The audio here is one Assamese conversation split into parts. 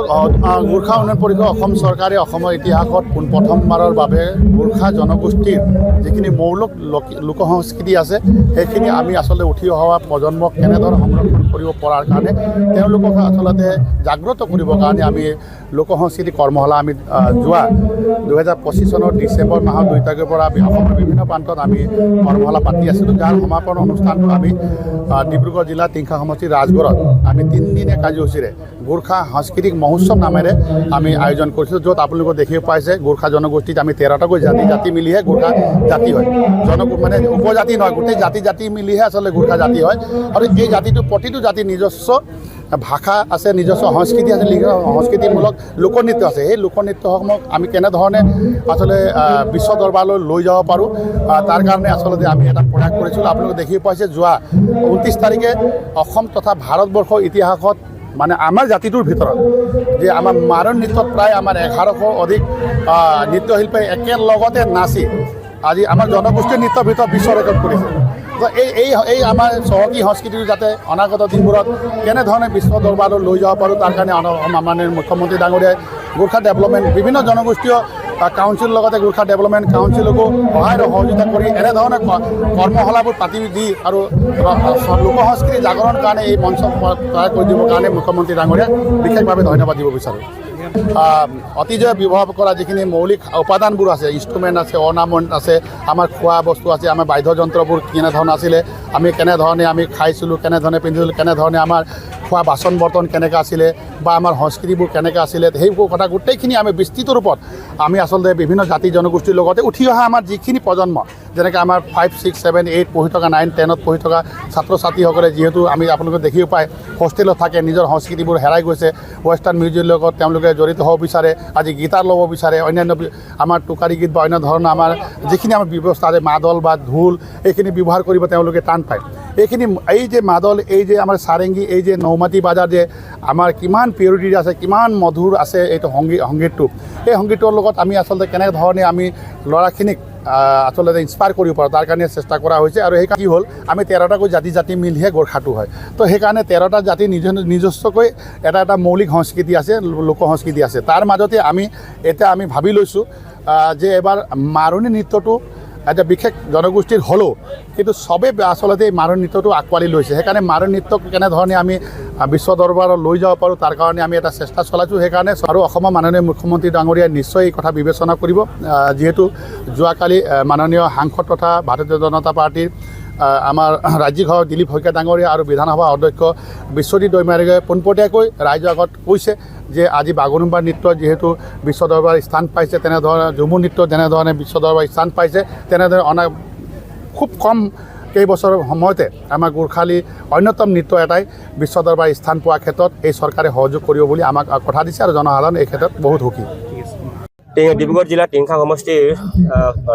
গোৰ্খা উন্নয়ন পৰিষদ অসম চৰকাৰে অসমৰ ইতিহাসত প্ৰথমবাৰৰ বাবে গোৰ্খা জনগোষ্ঠীৰ যিখিনি মৌলিক লোক সংস্কৃতি আছে সেইখিনি আমি আচলতে উঠি অহা প্ৰজন্মক কেনেদৰে সংৰক্ষণ কৰিব পৰাৰ কাৰণে তেওঁলোকক আচলতে জাগ্ৰত কৰিবৰ কাৰণে আমি লোক সংস্কৃতি কৰ্মশালা আমি যোৱা 2025 চনৰ ডিচেম্বৰ মাহৰ 2 তাৰিখৰ পৰা অসমৰ বিভিন্ন প্ৰান্তত আমি কৰ্মশালা পাতি আছিলোঁ, যাৰ সমাপন অনুষ্ঠানটো আমি ডিব্ৰুগড় জিলাৰ টিংখা সমষ্টিৰ ৰাজগড়ত আমি 3 দিনীয়া কাৰ্যসূচীৰে গোৰ্খা সাংস্কৃতিক মহোৎসৱ নামেৰে আমি আয়োজন কৰিছিলোঁ, য'ত আপোনালোকে দেখিব পাইছে গোৰ্খা জনগোষ্ঠীত আমি 13টাকৈ জাতি মিলিহে গোৰ্খা জাতি হয়। মানে উপজাতি নহয়, গোটেই জাতি মিলিহে আচলতে গোৰ্খা জাতি হয়। আৰু এই জাতিটো প্ৰতিটো জাতিৰ নিজস্ব ভাষা আছে, নিজস্ব সংস্কৃতি আছে, সংস্কৃতিমূলক লোকনৃত্য আছে। সেই লোকনৃত্যসমূহক আমি কেনেধৰণে আচলতে বিশ্ব দৰবাৰলৈ লৈ যাব পাৰোঁ তাৰ কাৰণে আচলতে আমি এটা প্ৰয়াস কৰিছিলোঁ। আপোনালোকে দেখি পাইছে যোৱা 29 তাৰিখে অসম তথা ভাৰতবৰ্ষৰ ইতিহাসত মানে আমাৰ জাতিটোৰ ভিতৰত যে আমাৰ মাৰণ নৃত্যত প্ৰায় আমাৰ 1100 অধিক নৃত্যশিল্পী একেলগতে নাচি আজি আমাৰ জনগোষ্ঠীৰ নৃত্যৰ ভিতৰত বিশ্ব ৰেকৰ্ড কৰিছে। তো এই আমাৰ চহকী সংস্কৃতিটো যাতে অনাগত দিনবোৰত কেনেধৰণে বিশ্ব দৰবাৰলৈ লৈ যাব পাৰোঁ তাৰ কাৰণে মাননীয় মুখ্যমন্ত্ৰী ডাঙৰীয়াই গোৰ্খা ডেভেলপমেণ্ট বিভিন্ন জনগোষ্ঠীয় কাউন্সিলৰ লগতে গোৰ্খা ডেভেলপমেণ্ট কাউন্সিলকো সহায় সহযোগিতা কৰি এনেধৰণে কৰ্মশালাবোৰ পাতি দি আৰু লোক সংস্কৃতি জাগৰণৰ কাৰণে এই মঞ্চ তৈয়াৰ কৰি দিবৰ কাৰণে মুখ্যমন্ত্ৰী ডাঙৰীয়াক বিশেষভাৱে ধন্যবাদ দিব বিচাৰোঁ। অতীজৰে ব্যৱহাৰ কৰা যিখিনি মৌলিক উপাদানবোৰ আছে, ইনষ্ট্ৰুমেণ্ট আছে, অৰ্নামেণ্ট আছে, আমাৰ খোৱা বস্তু আছে, আমাৰ বাদ্যযন্ত্ৰবোৰ কেনেধৰণে আছিলে, আমি কেনেধৰণে আমি খাইছিলোঁ, কেনেধৰণে পিন্ধিছিলোঁ, কেনেধৰণে আমাৰ খোৱা বাচন বৰ্তন কেনেকৈ আছিলে বা আমাৰ সংস্কৃতিবোৰ কেনেকৈ আছিলে, সেইবোৰ কথা গোটেইখিনি আমি বিস্তৃত ৰূপত আমি আচলতে বিভিন্ন জাতি জনগোষ্ঠীৰ লগতে উঠি অহা আমাৰ যিখিনি প্ৰজন্ম যেনেকৈ আমাৰ 5, 6, 7, 8 পঢ়ি থকা 9, 10ত পঢ়ি থকা ছাত্ৰ ছাত্ৰীসকলে যিহেতু আমি আপোনালোকে দেখিব পায় হোষ্টেলত থাকে, নিজৰ সংস্কৃতিবোৰ হেৰাই গৈছে, ৱেষ্টাৰ্ণ মিউজিকৰ লগত তেওঁলোকে জড়িত হ'ব বিচাৰে, আজি গীটাৰ ল'ব বিচাৰে, অন্যান্য আমাৰ টোকাৰী গীত বা অন্য ধৰণৰ আমাৰ যিখিনি আমাৰ ব্যৱস্থা আছে মাদল বা ঢোল এইখিনি ব্যৱহাৰ কৰিব তেওঁলোকে টান পায়। এইখিনি এই যে মাদল, এই যে আমাৰ চাৰেংগী, এই যে নৌমাটি বাজাৰ যে আমাৰ কিমান পিউৰিটি আছে, কিমান মধুৰ আছে এইটো সংগীতটো, এই সংগীতৰ লগত আমি আচলতে কেনেধৰণে আমি ল'ৰাখিনিক আচলতে ইনস্পায়াৰ কৰিব পাৰোঁ তাৰ কাৰণে চেষ্টা কৰা হৈছে। আৰু সেইকাৰণে কি হ'ল আমি 13টাকৈ জাতি মিলিহে গোৰ্খাটো হয়। তো সেইকাৰণে 13টা জাতি নিজস্বকৈ এটা মৌলিক সংস্কৃতি আছে, লোক সংস্কৃতি আছে। তাৰ মাজতে এতিয়া আমি ভাবি লৈছোঁ যে এবাৰ মাৰণী নৃত্যটো এটা বিশেষ জনগোষ্ঠীৰ হ'লেও কিন্তু চবেই আচলতে এই মাৰণ নৃত্যটো আঁকোৱালি লৈছে। সেইকাৰণে মাৰণ নৃত্যক কেনেধৰণে আমি বিশ্ব দৰবাৰত লৈ যাব পাৰোঁ তাৰ কাৰণে আমি এটা চেষ্টা চলাইছোঁ। সেইকাৰণে আৰু অসমৰ মাননীয় মুখ্যমন্ত্ৰী ডাঙৰীয়াই নিশ্চয় এই কথা বিবেচনা কৰিব, যিহেতু যোৱাকালি মাননীয় সাংসদ তথা ভাৰতীয় জনতা পাৰ্টীৰ আমাৰ ৰাজ্যিক সভাপতি দিলীপ শইকীয়া ডাঙৰীয়া আৰু বিধানসভা অধ্যক্ষ বিশ্বজিৎ দৈমাৰীয়ে পোনপটীয়াকৈ ৰাইজৰ আগত কৈছে যে আজি বাগৰুম্বা নৃত্য যিহেতু বিশ্ব দৰবাৰ স্থান পাইছে, তেনেধৰণে ঝুমুৰ নৃত্য যেনেধৰণে বিশ্ব দৰবাৰ স্থান পাইছে, তেনেদৰে খুব কম কেইবছৰৰ সময়তে আমাৰ গোৰ্খালী অন্যতম নৃত্য এটাই বিশ্ব দৰবাৰ স্থান পোৱাৰ ক্ষেত্ৰত এই চৰকাৰে সহযোগ কৰিব বুলি আমাক কথা দিছে আৰু জনসাধাৰণ এই ক্ষেত্ৰত বহুত সুখী। ডিব্ৰুগড় জিলাৰ টিংখা সমষ্টিৰ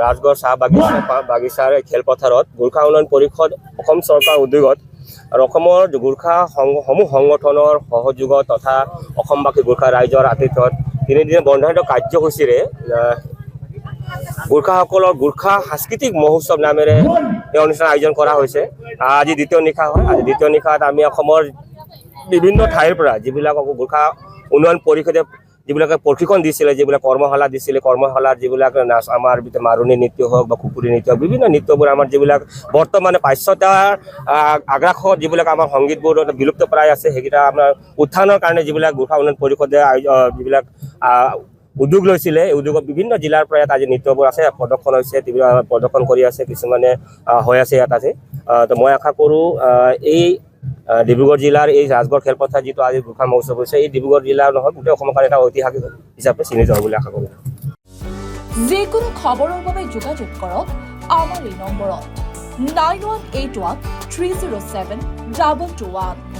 ৰাজগড় চাহ বাগিচাৰ খেলপথাৰত গোৰ্খা উন্নয়ন পৰিষদ অসম চৰকাৰৰ উদ্যোগত আৰু অসমৰ গোৰ্খা সমূহ সংগঠনৰ সহযোগত তথা অসমবাসী গোৰ্খা ৰাইজৰ আতিথ্যত 3 দিনীয়া বৰ্ণাঢ্য কাৰ্যসূচীৰে গোৰ্খাসকলৰ গোৰ্খা সাংস্কৃতিক মহোৎসৱ নামেৰে এই অনুষ্ঠান আয়োজন কৰা হৈছে। আজি দ্বিতীয় নিশা হয়। আজি দ্বিতীয় নিশাত আমি অসমৰ বিভিন্ন ঠাইৰ পৰা যিবিলাক গোৰ্খা উন্নয়ন পৰিষদে যিবিলাকে প্ৰশিক্ষণ দিছিলে, যিবিলাক কৰ্মশালা দিছিলে, কৰ্মশালাৰ যিবিলাক নাচ আমাৰ মাৰণী নৃত্য হওক বা কুকুৰী নৃত্য হওক, বিভিন্ন নৃত্যবোৰ আমাৰ যিবিলাক বৰ্তমানে পাশ্চাত্যৰ আগ্ৰাসত যিবিলাক আমাৰ সংগীতবোৰ বিলুপ্ত প্ৰায় আছে সেইকেইটা আমাৰ উত্থানৰ কাৰণে যিবিলাক গোৰ্খা উন্নয়ন পৰিষদে যিবিলাক উদ্যোগ লৈছিলে, এই উদ্যোগত বিভিন্ন জিলাৰ পৰা ইয়াত আজি নৃত্যবোৰ আছে, প্ৰদৰ্শন হৈছে, প্ৰদৰ্শন কৰি আছে, কিছুমানে হৈ আছে ইয়াত আছে। তো মই আশা কৰোঁ এই ডিব্ৰুগড় জিলাৰ এই ৰাজগড় খেলপথাৰ যিটো আজি গোৰ্খা মহোৎসৱ হৈছে, এই ডিব্ৰুগড় জিলাৰ নহয় গোটেই অসমৰ কাৰণে এটা ঐতিহাসিক হিচাপে চিহ্নিত হ'ব বুলি আশা কৰোঁ। যিকোনো খবৰৰ বাবে যোগাযোগ কৰক আমাৰ এই নম্বৰত 9181 307 221।